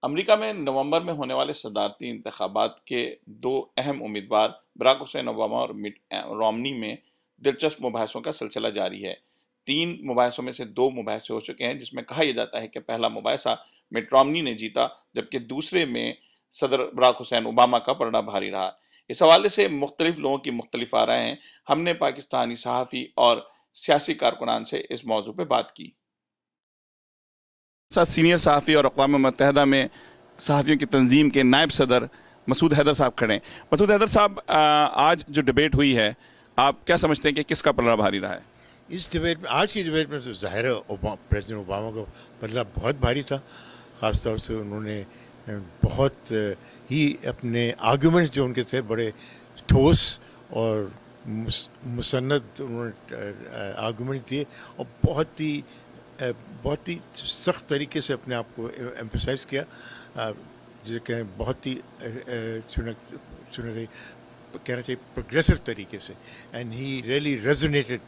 امریکہ میں نومبر میں ہونے والے صدارتی انتخابات کے دو اہم امیدوار براک حسین اوباما اور مٹ رومنی میں دلچسپ مباحثوں کا سلسلہ جاری ہے۔ تین مباحثوں میں سے دو مباحثے ہو چکے ہیں، جس میں کہا یہ جاتا ہے کہ پہلا مباحثہ مٹ رومنی نے جیتا، جبکہ دوسرے میں صدر براک حسین اوباما کا پلڑا بھاری رہا۔ اس حوالے سے مختلف لوگوں کی مختلف آرائیں ہیں۔ ہم نے پاکستانی صحافی اور سیاسی کارکنان سے اس موضوع پہ بات کی۔ ساتھ سینئر صحافی اور اقوام متحدہ میں صحافیوں کی تنظیم کے نائب صدر مسعود حیدر صاحب کھڑے ہیں۔ مسعود حیدر صاحب، آج جو ڈیبیٹ ہوئی ہے، آپ کیا سمجھتے ہیں کہ کس کا پلڑا بھاری رہا ہے؟ اس ڈبیٹ میں، آج کی ڈبیٹ میں تو ظاہر ہے پریزیڈنٹ اوباما کا پلڑا بہت بھاری تھا۔ خاص طور سے انہوں نے بہت ہی اپنے آرگومنٹ جو ان کے تھے بڑے ٹھوس اور مسند انہوں نے آرگومنٹ دیے، اور بہت ہی سخت طریقے سے اپنے آپ کو ایمفسائز کیا، جو کہ بہت ہی کہنا چاہیے پروگریسو طریقے سے، اینڈ ہی ریئلی ریزونیٹڈ۔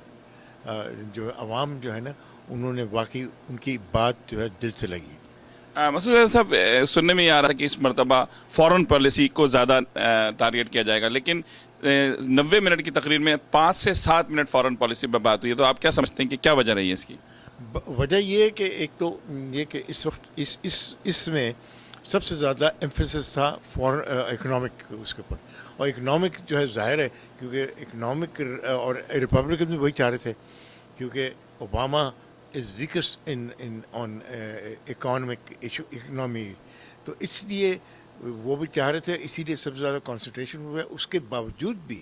جو عوام جو ہے نا، انہوں نے واقعی ان کی بات جو ہے دل سے لگی۔ مسعود حیدر صاحب، سننے میں یہ آ رہا ہے کہ اس مرتبہ فورن پالیسی کو زیادہ ٹارگیٹ کیا جائے گا، لیکن 90 منٹ کی تقریر میں 5 سے 7 منٹ فورن پالیسی پہ بات ہوئی ہے، تو آپ کیا سمجھتے ہیں کہ کیا وجہ رہی ہے اس کی؟ وجہ یہ ہے کہ ایک تو یہ کہ اس وقت اس میں سب سے زیادہ ایمفیسس تھا فورن اکنامک اس کے اوپر، اور اکنامک جو ہے ظاہر ہے کیونکہ اکنامک، اور ریپبلکن بھی وہی چاہ رہے تھے، کیونکہ اوباما از ویکسٹ آن اکانومک ایشو اکنامی، تو اس لیے وہ بھی چاہ رہے تھے، اسی لیے سب سے زیادہ کانسنٹریشن ہوا ہے۔ اس کے باوجود بھی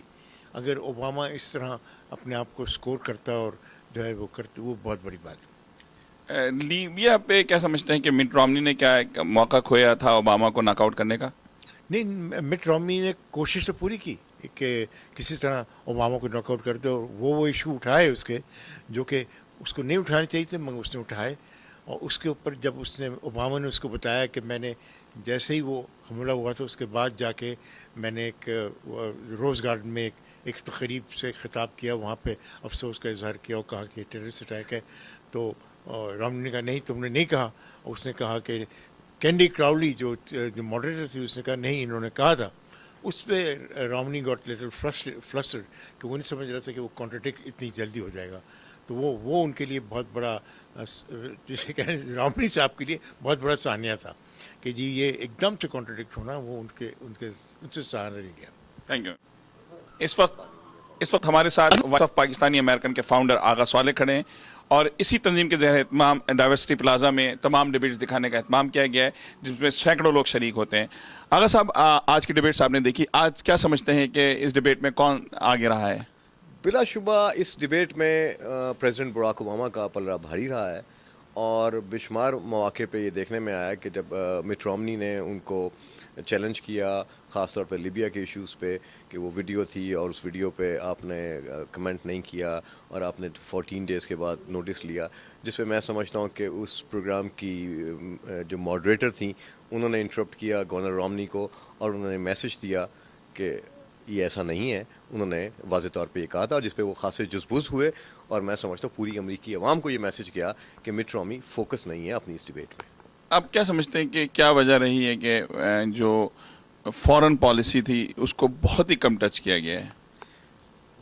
اگر اوباما اس طرح اپنے آپ کو اسکور کرتا اور جو ہے وہ کرتے، وہ بہت بڑی بات ہے۔ لیبیا پہ کیا سمجھتے ہیں کہ مٹ رومنی نے کیا ایک موقع کھویا تھا اوباما کو ناک آؤٹ کرنے کا؟ نہیں، مٹ رومنی نے کوشش تو پوری کی کہ کسی طرح اوباما کو ناک آؤٹ کر دے، اور وہ ایشو اٹھائے اس کے، جو کہ اس کو نہیں اٹھانے چاہیے تھے، مگر اس نے اٹھائے، اور اس کے اوپر جب اوباما نے اس کو بتایا کہ میں نے جیسے ہی وہ حملہ ہوا تھا اس کے بعد جا کے میں نے ایک روز گارڈن میں ایک تقریب سے خطاب کیا، وہاں پہ افسوس کا اظہار کیا اور کہا کہ ٹیررسٹ اٹیک ہے، تو رومنی نے کہا نہیں، تم نے نہیں کہا، اور اس نے کہا کہ کینڈی کراؤلی جو ماڈریٹر تھی، اس نے کہا نہیں، انہوں نے کہا تھا۔ اس پہ رومنی گاٹ لٹل فلسٹرڈ کہ وہ نہیں سمجھ رہا تھا کہ وہ کانٹرڈکٹ اتنی جلدی ہو جائے گا، تو وہ ان کے لیے بہت بڑا، جسے کہیں رومنی صاحب کے لیے بہت بڑا سانیہ تھا کہ جی یہ ایک دم سے کانٹرڈکٹ ہونا، وہ ان سے سہارا نہیں گیا۔ Thank you. اس وقت ہمارے ساتھ وائس آف پاکستانی امریکن کے فاؤنڈر آغا صالح کھڑے ہیں، اور اسی تنظیم کے زیر اہتمام ڈائیورسٹی پلازا میں تمام ڈیبیٹس دکھانے کا اہتمام کیا گیا ہے، جس میں سینکڑوں لوگ شریک ہوتے ہیں۔ آغا صاحب، آج کی ڈیبیٹس آپ نے دیکھی، آج کیا سمجھتے ہیں کہ اس ڈیبیٹ میں کون آگے رہا ہے؟ بلا شبہ اس ڈیبیٹ میں پریزیڈنٹ براک اوباما کا پلڑا بھاری رہا ہے، اور بے شمار مواقع پہ یہ دیکھنے میں آیا کہ جب مٹ رومنی نے ان کو چیلنج کیا، خاص طور پہ لیبیا کے ایشوز پہ، کہ وہ ویڈیو تھی اور اس ویڈیو پہ آپ نے کمنٹ نہیں کیا، اور آپ نے 14 ڈیز کے بعد نوٹس لیا، جس پہ میں سمجھتا ہوں کہ اس پروگرام کی جو ماڈریٹر تھیں انہوں نے انٹرپٹ کیا گورنر رومنی کو، اور انہوں نے میسج دیا کہ یہ ایسا نہیں ہے۔ انہوں نے واضح طور پہ یہ کہا تھا، جس پہ وہ خاصے جزبوز ہوئے، اور میں سمجھتا ہوں پوری امریکی عوام کو یہ میسج کیا کہ مٹ رومنی فوکس نہیں ہے اپنی اس ڈیبیٹ میں۔ آپ کیا سمجھتے ہیں کہ کیا وجہ رہی ہے کہ جو فورن پالیسی تھی اس کو بہت ہی کم ٹچ کیا گیا ہے؟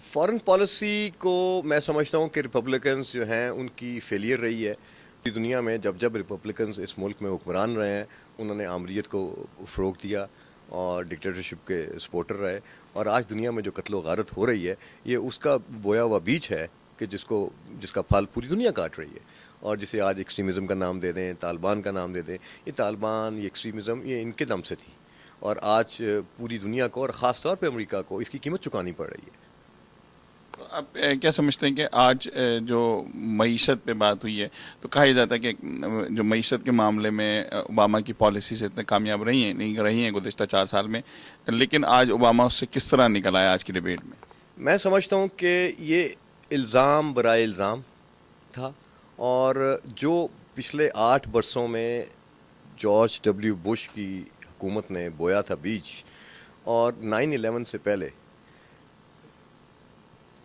فارن پالیسی کو میں سمجھتا ہوں کہ ریپبلکنز جو ہیں ان کی فیلئر رہی ہے۔ پوری دنیا میں جب ریپبلکنز اس ملک میں حکمران رہے ہیں، انہوں نے آمریت کو فروغ دیا اور ڈکٹیٹرشپ کے سپورٹر رہے، اور آج دنیا میں جو قتل و غارت ہو رہی ہے، یہ اس کا بویا ہوا بیج ہے کہ جس کا پھل پوری دنیا کاٹ رہی ہے، اور جسے آج ایکسٹریمزم کا نام دے دیں، طالبان کا نام دے دیں، یہ طالبان، یہ ایکسٹریمزم، یہ ان کے دم سے تھی، اور آج پوری دنیا کو اور خاص طور پہ امریکہ کو اس کی قیمت چکانی پڑ رہی ہے۔ آپ کیا سمجھتے ہیں کہ آج جو معیشت پہ بات ہوئی ہے، تو کہا جاتا ہے کہ جو معیشت کے معاملے میں اوباما کی پالیسیز اتنے کامیاب نہیں رہی ہیں گزشتہ 4 سال میں، لیکن آج اوباما اس سے کس طرح نکل آیا آج کی ڈیبیٹ میں؟ میں سمجھتا ہوں کہ یہ الزام برائے الزام تھا، اور جو پچھلے 8 برسوں میں جارج ڈبلیو بش کی حکومت نے بویا تھا بیج، اور 9/11 سے پہلے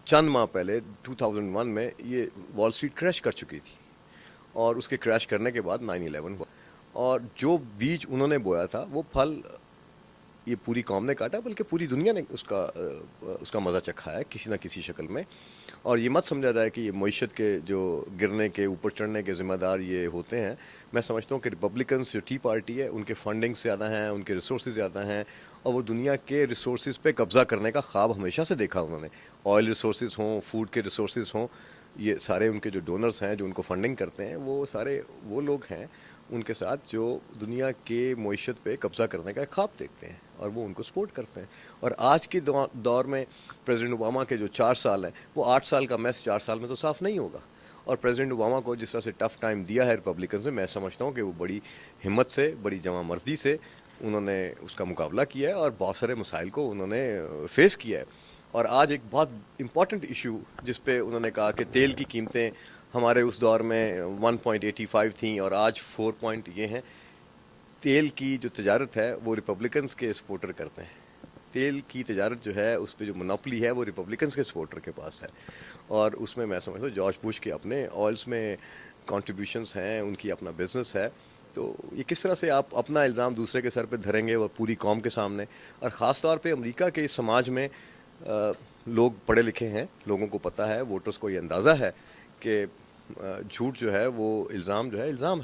چند ماہ پہلے 2001 میں یہ وال اسٹریٹ کریش کر چکی تھی، اور اس کے کریش کرنے کے بعد 9/11 ہوا، اور جو بیج انہوں نے بویا تھا وہ پھل یہ پوری قوم نے کاٹا، بلکہ پوری دنیا نے اس کا مزہ چکھا ہے کسی نہ کسی شکل میں. اور یہ مت سمجھا جائے کہ یہ معیشت کے جو گرنے کے اوپر چڑھنے کے ذمہ دار یہ ہوتے ہیں. میں سمجھتا ہوں کہ ریپبلکنس جو ٹی پارٹی ہے ان کے فنڈنگ زیادہ ہیں، ان کے ریسورسز زیادہ ہیں، اور وہ دنیا کے ریسورسز پہ قبضہ کرنے کا خواب ہمیشہ سے دیکھا انہوں نے. آئل ریسورسز ہوں، فوڈ کے ریسورسز ہوں، یہ سارے ان کے جو ڈونرز ہیں جو ان کو فنڈنگ کرتے ہیں وہ سارے وہ لوگ ہیں ان کے ساتھ جو دنیا کے معیشت پہ قبضہ کرنے کا ایک خواب دیکھتے ہیں اور وہ ان کو سپورٹ کرتے ہیں. اور آج کے دور میں پریزیڈنٹ اوباما کے جو 4 سال ہیں وہ 8 سال کا میس 4 سال میں تو صاف نہیں ہوگا. اور پریزیڈنٹ اوباما کو جس طرح سے ٹف ٹائم دیا ہے ریپبلکنز نے، میں سمجھتا ہوں کہ وہ بڑی ہمت سے، بڑی جمع مردی سے انہوں نے اس کا مقابلہ کیا ہے اور بہت سارے مسائل کو انہوں نے فیس کیا ہے. اور آج ایک بہت امپورٹنٹ ایشو جس پہ انہوں نے کہا کہ تیل کی قیمتیں ہمارے اس دور میں 1.85 تھیں اور آج 4 پوائنٹ یہ ہیں. تیل کی جو تجارت ہے وہ ریپبلکنز کے سپورٹر کرتے ہیں. تیل کی تجارت جو ہے اس پہ جو منوپلی ہے وہ ریپبلکنز کے سپورٹر کے پاس ہے. اور اس میں سمجھتا ہوں جارج بش کے اپنے آئلس میں کنٹریبیوشنز ہیں، ان کی اپنا بزنس ہے. تو یہ کس طرح سے آپ اپنا الزام دوسرے کے سر پہ دھریں گے اور پوری قوم کے سامنے. اور خاص طور پہ امریکہ کے اس سماج میں لوگ پڑھے لکھے ہیں، لوگوں کو پتہ ہے، ووٹرز کو یہ اندازہ ہے کہ جھوٹ جو ہے وہ الزام جو ہے الزام ہے.